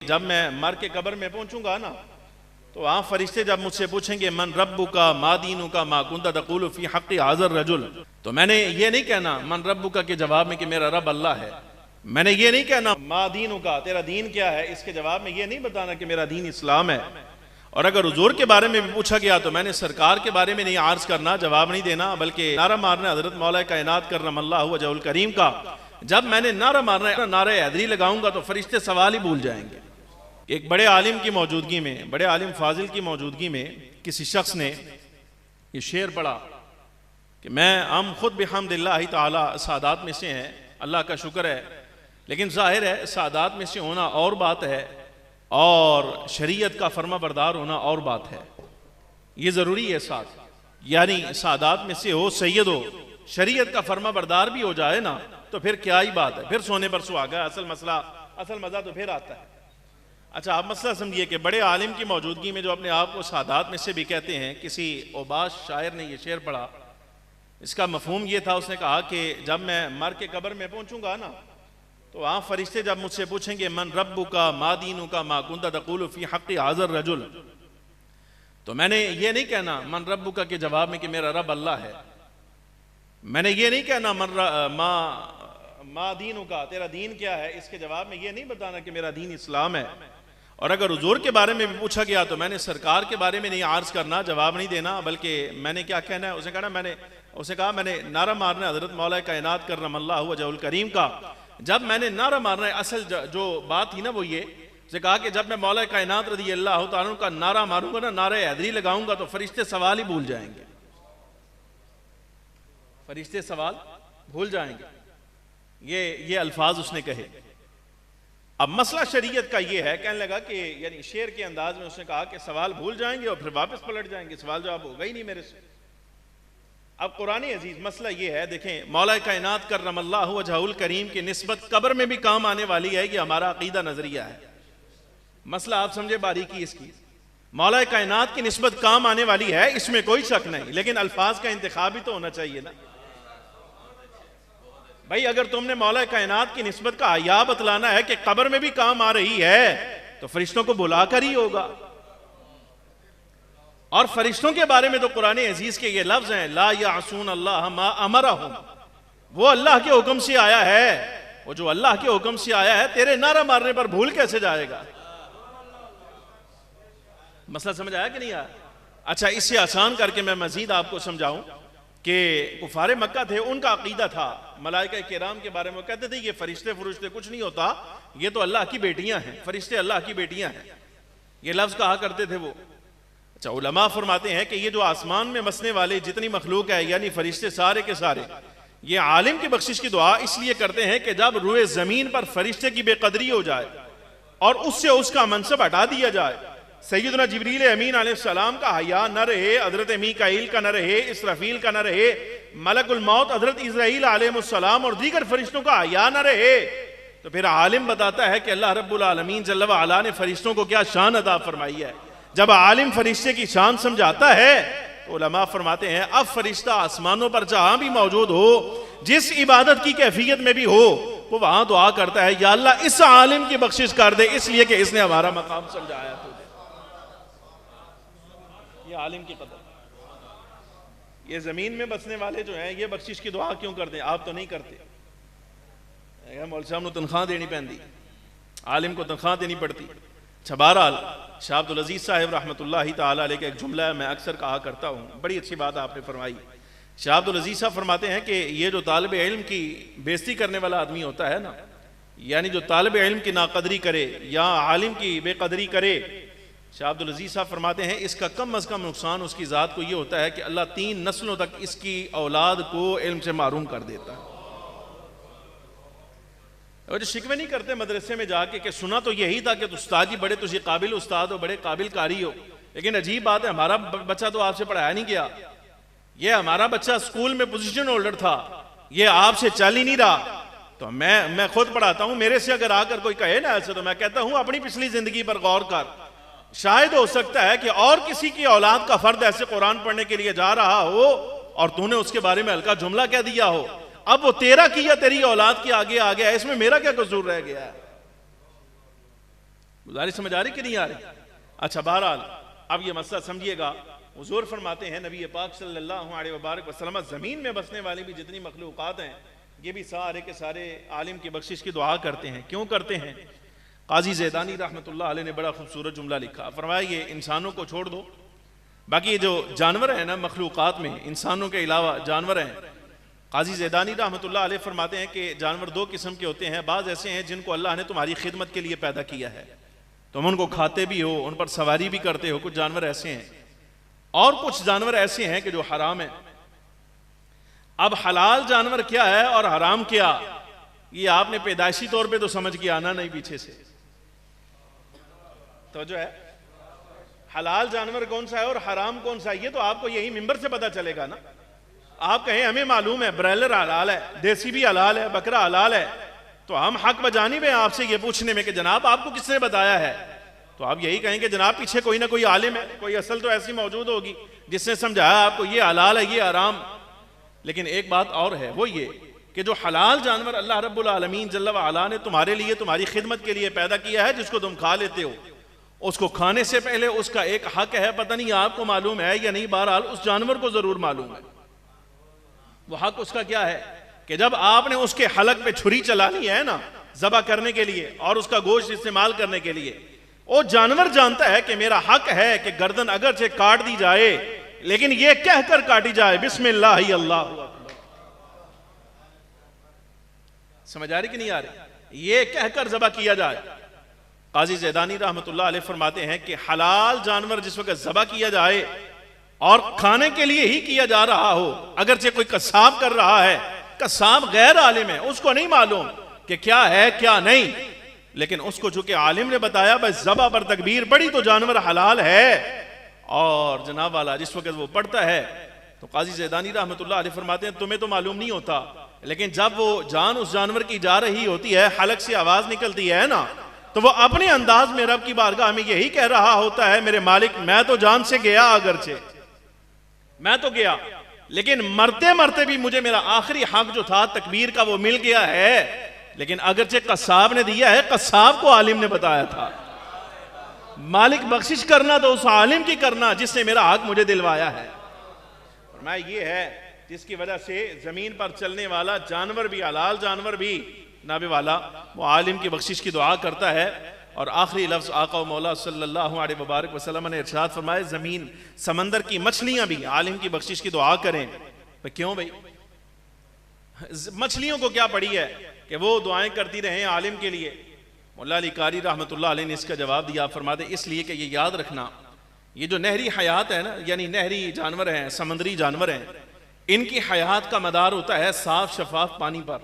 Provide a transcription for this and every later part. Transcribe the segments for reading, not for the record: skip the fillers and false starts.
जब मैं मर के कब्र में पहुंचूंगा ना, तो वहाँ फरिश्ते जब मुझसे पूछेंगे मन रब्बुका मा दीनुका मा कुंता तक़ूलु फी हक़्क़ि हाज़र रजुल, तो मैंने ये नहीं कहना मन रब्बुका के जवाब में कि मेरा रब अल्लाह है। मैंने ये नहीं कहना मा दीनुका तेरा दीन क्या है, इसके जवाब में ये नहीं बताना कि मेरा दीन इस्लाम है। और अगर हुजूर के बारे में भी पूछा गया तो मैंने सरकार के बारे में नहीं आर्ज करना, जवाब नहीं देना, बल्कि नारा मारना हजरत मौला कायनात करमल्लाहु वजहुल करीम का। जब मैंने नारा मारना, नारा हैदरी लगाऊंगा तो फरिश्ते सवाल ही भूल जाएंगे। एक बड़े आलिम की मौजूदगी में, बड़े आलिम फाजिल की मौजूदगी में किसी शख्स ने ये शेर पढ़ा कि हम खुद बिहम्दिल्लाहि ताला सादात में से हैं, अल्लाह का शुक्र है, लेकिन जाहिर है सादात में से होना और बात है और शरीयत का फर्मा बरदार होना और बात है। ये ज़रूरी है साथ, यानी सादात में से हो, सैयद हो, शरीयत का फर्मा बरदार भी हो जाए ना, तो फिर क्या ही बात है, फिर सोने पर सुहागा। असल मज़ा तो फिर आता है। अच्छा, आप मसला समझिए कि बड़े आलिम की मौजूदगी में जो अपने आप को सादात में से भी कहते हैं, किसी ओबाश शायर ने यह शेर पढ़ा। इसका मफहूम ये था, उसने कहा कि जब मैं मर के कब्र में पहुंचूंगा ना, तो वहाँ फरिश्ते जब मुझसे पूछेंगे मन रब्बुका मा दीनुका मा कुंता तक़ूलु फी हक़्क़ि हाज़र रजुल, तो मैंने ये नहीं कहना मन रब्बुका के जवाब में कि मेरा रब अल्लाह है। मैंने ये नहीं कहना मा दीनुका तेरा दीन क्या है, इसके जवाब में ये नहीं बताना कि मेरा दीन इस्लाम है। और अगर हुजूर के बारे में भी पूछा गया तो मैंने सरकार के बारे में नहीं आर्ज करना, जवाब नहीं देना, बल्कि मैंने क्या कहना है, उसने कहा मैंने नारा मारना है हजरत मौला कायनात करमल्लाहु वजहुल करीम का। जब मैंने नारा मारना है, असल जो बात थी ना वो ये, उसने कहा कि जब मैं मौला कायनात रज़ी अल्लाह तआला का नारा मारूंगा ना, नारा हैदरी लगाऊंगा तो फरिश्ते सवाल ही भूल जाएंगे, फरिश्ते सवाल भूल जाएंगे। ये अल्फाज उसने कहे। अब मसला शरीयत का ये है, कहने लगा कि यानी शेर के अंदाज में उसने कहा कि सवाल भूल जाएंगे और फिर वापस पलट जाएंगे, सवाल जवाब होगा ही नहीं मेरे से। अब कुरान अजीज मसला ये है, देखें, मौला कायनात करमल्लाहु वजहुल करीम की निस्बत कब्र में भी काम आने वाली है, ये हमारा अकीदा नजरिया है। मसला आप समझे बारीकी इसकी, मौला कायनात की निस्बत काम आने वाली है, इसमें कोई शक नहीं, लेकिन अल्फाज का इंतखाब भी तो होना चाहिए ना भाई। अगर तुमने मौला कायनात की निस्बत का आया बतलाना है कि कब्र में भी काम आ रही है, तो फरिश्तों को बुलाकर ही होगा। और फरिश्तों के बारे में तो कुरान अजीज के ये लफ्ज हैं, ला यासून अल्लाह मा अमरहुम, वो अल्लाह के हुक्म से आया है, वो जो अल्लाह के हुक्म से आया है, तेरे नारा मारने पर भूल कैसे जाएगा। मसला समझ आया कि नहीं आया? अच्छा, इससे आसान करके मैं मजीद आपको समझाऊं कि कुफारे मक्का थे, उनका अकीदा था मलाइका किराम के बारे में, कहते थे ये फरिश्ते फुरिश्ते कुछ नहीं होता, ये तो अल्लाह की बेटियां हैं, फरिश्ते अल्लाह की बेटियां हैं, ये लफ्ज कहा करते थे वो। अच्छा, उलमा फरमाते हैं कि ये जो आसमान में बसने वाले जितनी मखलूक है, यानी फरिश्ते सारे के सारे, ये आलिम की बख्शिश की दुआ इसलिए करते हैं कि जब रुए जमीन पर फरिश्ते की बेकदरी हो जाए और उससे उसका मनसब हटा दिया जाए, सैयदना जिब्रील अमीन अलैहिस्सलाम का हया न रहे, हजरत मीकाईल का न रहे, इसराफील का न रहे, मलकुल मौत हजरत इज़राईल अलैहिस्सलाम और दीगर फरिश्तों का हया न रहे, तो फिर आलिम बताता है कि अल्लाह रब्बुल आलमीन जल्ल व अला ने फरिश्तों को क्या शान अता फरमाई है। जब आलिम फरिश्ते की शान समझाता है तो उलमा फरमाते हैं अब फरिश्ता आसमानों पर जहां भी मौजूद हो, जिस इबादत की कैफियत में भी हो, वो वहां दुआ करता है, या अल्लाह इस आलिम की बख्शिश कर दे, इसलिए कि इसने हमारा मकाम समझाया। ये आलिम की कदर। ये जमीन में बसने वाले जो हैं, ये बख्शिश की दुआ क्यों करते हैं? आप तो नहीं करते। मौलवी साहब को तनख्वाह देनी पैंदी, आलिम को तनख्वाह देनी पड़ती। अच्छा, बहरहाल शाह अब्दुल अजीज साहिब रहमतुल्लाहि ताला अलैह का एक जुमला है, मैं अक्सर कहा करता हूँ, बड़ी अच्छी बात आपने फरमाई। शाह अब्दुल अजीज साहब फरमाते हैं कि ये जो तालिब इल्म की बेइज्जती करने वाला आदमी होता है ना, यानी जो तालिब इल्म की नाकदरी करे या आलिम की बेकदरी करे, शाह अब्दुल अजीज साहब फरमाते हैं इसका कम अज कम नुकसान उसकी ज़ात को ये होता है कि अल्लाह 3 नस्लों तक इसकी औलाद को इल्म से महरूम कर देता है। और जो शिकवे नहीं करते मदरसे में जाके कि सुना तो यही था कि उस्ताद जी बड़े तुझे काबिल उस्ताद हो, बड़े काबिल कारी हो, लेकिन अजीब बात है हमारा बच्चा तो आपसे पढ़ाया नहीं गया, ये हमारा बच्चा स्कूल में पोजीशन होल्डर था, ये आपसे चल ही नहीं रहा। तो मैं खुद पढ़ाता हूँ, मेरे से अगर आकर कोई कहे ना ऐसे, तो मैं कहता हूँ अपनी पिछली जिंदगी पर गौर कर, शायद हो सकता है कि और किसी की औलाद का फर्द ऐसे कुरान पढ़ने के लिए जा रहा हो और तूने उसके बारे में हल्का जुमला कह दिया हो, अब वो तेरा किया तेरी औलाद के आगे आ गया, इसमें मेरा क्या कसूर रह गया है? गुजारिश समझ आ रही कि नहीं आ रही? अच्छा, बहरहाल अब ये मसला समझिएगा। हुजूर फरमाते हैं नबी पाक सल्लल्लाहु अलैहि वसल्लम, ज़मीन में बसने वाली भी जितनी मखलूक़ात हैं ये भी सारे के सारे आलिम की बख्शिश की दुआ करते हैं। क्यों करते हैं? काजी ज़ैदानी रहमतुल्लाह अलैह ने बड़ा खूबसूरत जुमला लिखा। फरमाया ये इंसानों को छोड़ दो, बाकी ये जो जानवर हैं ना मखलूक़ात में, इंसानों के अलावा जानवर हैं, काजी ज़ैदानी रहमतुल्लाह अलैह फरमाते हैं कि जानवर दो किस्म के होते हैं। बाज़ ऐसे हैं जिनको अल्लाह ने तुम्हारी खिदमत के लिए पैदा किया है, तुम उनको खाते भी हो, उन पर सवारी भी करते हो, कुछ जानवर ऐसे हैं। और कुछ जानवर ऐसे हैं कि जो हराम है। अब हलाल जानवर क्या है और हराम क्या, ये आपने पैदाइशी तौर पे तो समझ के आना नहीं पीछे से। तो जो है हलाल जानवर कौन सा है और हराम कौन सा है, ये तो आपको यही मिंबर से पता चलेगा ना। आप कहें हमें मालूम है ब्रॉयलर हलाल है, देसी भी हलाल है, बकरा हलाल है, तो हम हक बजानिब हैं आपसे ये पूछने में कि जनाब आपको किसने बताया है। तो आप यही कहें कि जनाब पीछे कोई ना कोई आलिम है, कोई असल तो ऐसी मौजूद होगी जिसने समझाया आपको ये हलाल है ये हराम। लेकिन एक बात और है, वो ये कि जो हलाल जानवर अल्लाह रब्बुल आलमीन जल्ल व अला ने तुम्हारे लिए तुम्हारी खिदमत के लिए पैदा किया है, जिसको तुम खा लेते हो, उसको खाने से पहले उसका एक हक है। पता नहीं आपको मालूम है या नहीं, बहरहाल उस जानवर को जरूर मालूम है। वो हक उसका क्या है कि जब आपने उसके हलक पे छुरी चलानी है ना ज़बह करने के लिए और उसका गोश्त इस्तेमाल करने के लिए, वो जानवर जानता है कि मेरा हक है कि गर्दन अगरचे काट दी जाए, लेकिन ये कहकर काटी जाए बिस्मिल्लाह अल्लाह अकबर। समझ आ रही कि नहीं आ रही? ये कहकर ज़बह किया जाए। काजी ज़ैदानी रहमतुल्लाह अलैह फरमाते हैं कि हलाल जानवर जिस वक्त ज़बह किया जाए और खाने के लिए ही किया जा रहा हो, अगरचे कोई कसाब कर रहा है, कसाब गैर आलिम है, उसको नहीं मालूम कि क्या है क्या नहीं, लेकिन उसको चूंकि आलिम ने बताया भाई ज़बह पर तकबीर बड़ी तो जानवर हलाल है, और जनाब वाला जिस वक्त वो पढ़ता है तो काजी ज़ैदानी रहमतुल्लाह अलैह फरमाते हैं तुम्हें तो मालूम नहीं होता, लेकिन जब वो जान उस जानवर की जा रही होती है, हलक से आवाज निकलती है ना, तो वो अपने अंदाज में रब की बारगाह में यही कह रहा होता है, मेरे मालिक मैं तो जान से गया, अगरचे मैं तो गया, लेकिन मरते मरते भी मुझे मेरा आखिरी हक जो था तकबीर का वो मिल गया है। लेकिन अगरचे कसाब ने दिया है, कसाब को आलिम ने बताया था। मालिक बख्शिश करना तो उस आलिम की करना जिसने मेरा हक मुझे दिलवाया है। फरमाया ये है जिसकी वजह से जमीन पर चलने वाला जानवर भी, हलाल जानवर भी नाबे वाला, वो आलिम की बख्शिश की दुआ करता है। और आखिरी लफ्ज़ आका मौला सल्लल्लाहु अलैहि मुबारक वसल्लम ने इरशाद फरमाया, जमीन समंदर की मछलियां भी आलिम की बख्शिश की दुआ करें। तो क्यों भाई, मछलियों को क्या पड़ी है कि वो दुआएं करती रहें आलिम के लिए? मुल्ला अली कारी रहमतुल्लाह अलैह ने इसका जवाब दिया, फरमाते इसलिए कि ये याद रखना, ये जो नहरी हयात है ना, यानी नहरी जानवर हैं, समंदरी जानवर हैं, इनकी हयात का मदार होता है साफ शफाफ पानी पर।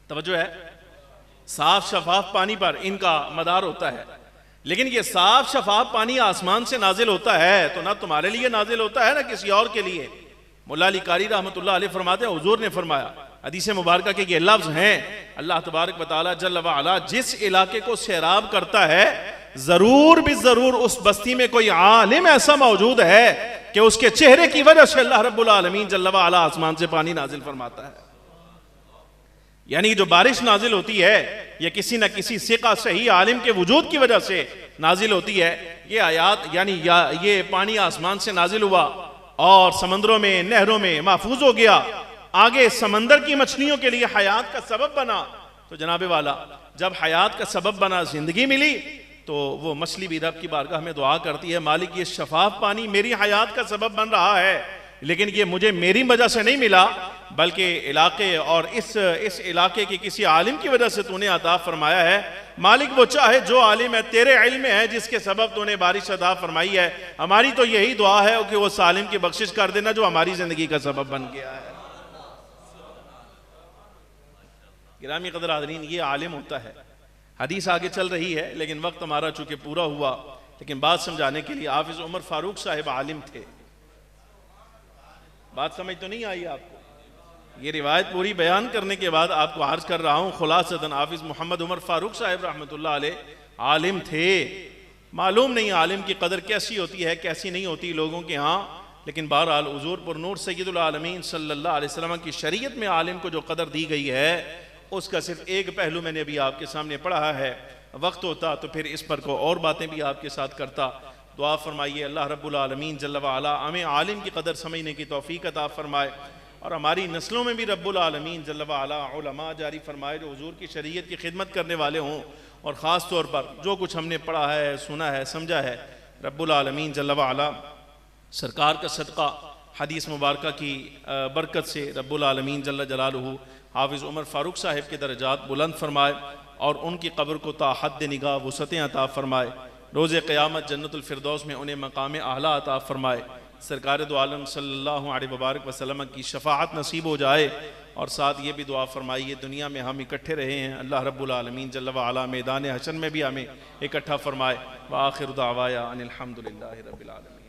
तवज्जो है, साफ शफाफ पानी पर इनका मदार होता है। लेकिन ये साफ शफाफ पानी आसमान से नाजिल होता है तो ना तुम्हारे लिए नाजिल होता है ना किसी और के लिए। मुल्ला अली कारी रहमतुल्लाह अलैह फरमाते हैं, हुजूर ने फरमाया, हदीस मुबारक के ये लफ्ज हैं, अल्लाह तबारक व तआला जल्ल व अला जिस इलाके को सैराब करता है, जरूर भी जरूर उस बस्ती में कोई आलिम ऐसा मौजूद है कि उसके चेहरे की वजह से अल्लाह रब्बुल आलमीन जल्ल व अला आसमान से पानी नाजिल फरमाता है। यानी जो बारिश नाजिल होती है ये किसी न किसी सिका सही आलिम के वजूद की वजह से नाजिल होती है। ये आयात यानी ये पानी आसमान से नाजिल हुआ और समंदरों में, नहरों में महफूज हो गया, आगे समंदर की मछलियों के लिए हयात का सबब बना। तो जनाबे वाला जब हयात का सबब बना, जिंदगी मिली, तो वो मछली भी रब की बारगाह में दुआ करती है, मालिक ये शफाफ पानी मेरी हयात का सबब बन रहा है, लेकिन ये मुझे मेरी वजह से नहीं मिला, बल्कि इलाके और इस इलाके के किसी आलिम की वजह से तूने अता फरमाया है। मालिक वो चाहे जो आलिम है, तेरे इल्म में है जिसके सबब तूने बारिश अता फरमाई है। हमारी तो यही दुआ है कि वो सालिम की बख्शिश कर देना जो हमारी जिंदगी का सबब बन गया है। गिरामी कदर हाज़रीन, ये आलिम होता है। हदीस आगे चल रही है लेकिन वक्त हमारा चूंकि पूरा हुआ, लेकिन बात समझाने के लिए, हाफिज उमर फारूक साहिब आलिम थे। बात समझ तो नहीं आई आपको? ये रिवायत पूरी बयान करने के बाद आपको अर्ज कर रहा हूँ खुलासतन, हाफिज मोहम्मद उमर फारूक साहिब रहमतुल्लाह अलैह आलिम थे। मालूम नहीं आलिम की कदर कैसी होती है कैसी नहीं होती लोगों के यहाँ, लेकिन बहरहाल हुजूर पर नूर सय्यदुल आलमीन सल्लल्लाहु अलैहि वसल्लम की शरीयत में आलिम को जो कदर दी गई है उसका सिर्फ एक पहलू मैंने अभी आपके सामने पढ़ा है। वक्त होता तो फिर इस पर को और बातें भी आपके साथ करता। दुआ फरमाइए अल्लाह रब्बुल आलमीन जल्ल व अला हमें आलिम की कदर समझने की तौफीक अता फरमाए और हमारी नस्लों में भी रब्बुल आलमीन जल्ल व अला उलमा जारी फरमाए जो हुजूर की शरीयत की खिदमत करने वाले हों। और ख़ास तौर पर जो कुछ हमने पढ़ा है, सुना है, समझा है, रब्बुल आलमीन जल्ल व अला सरकार का सदका हदीस मुबारक की बरकत से रब्बुल आलमीन जल्ल जलालुहु हाफिज़ उमर फ़ारूक साहिब के दर्जात बुलंद फरमाए और उनकी कब्र को ता हद निगाह वसअतें अता फरमाए। रोज़े क़यामत जन्नतुल फ़िरदौस में उन्हें मकाम आला अता फरमाए। सरकार दो आलम सल्लल्लाहु अलैहि वबारक वसल्लम की शफ़ाअत नसीब हो जाए। और साथ ये भी दुआ फरमाइए दुनिया में हम इकट्ठे रहे हैं, अल्लाह रब्बुल आलमीन जल्ल व अला मैदान हशर में भी हमें इकट्ठा फरमाए। व आखिर दावाया अनिल हम्दुलिल्लाहि रब्बिल आलमीन।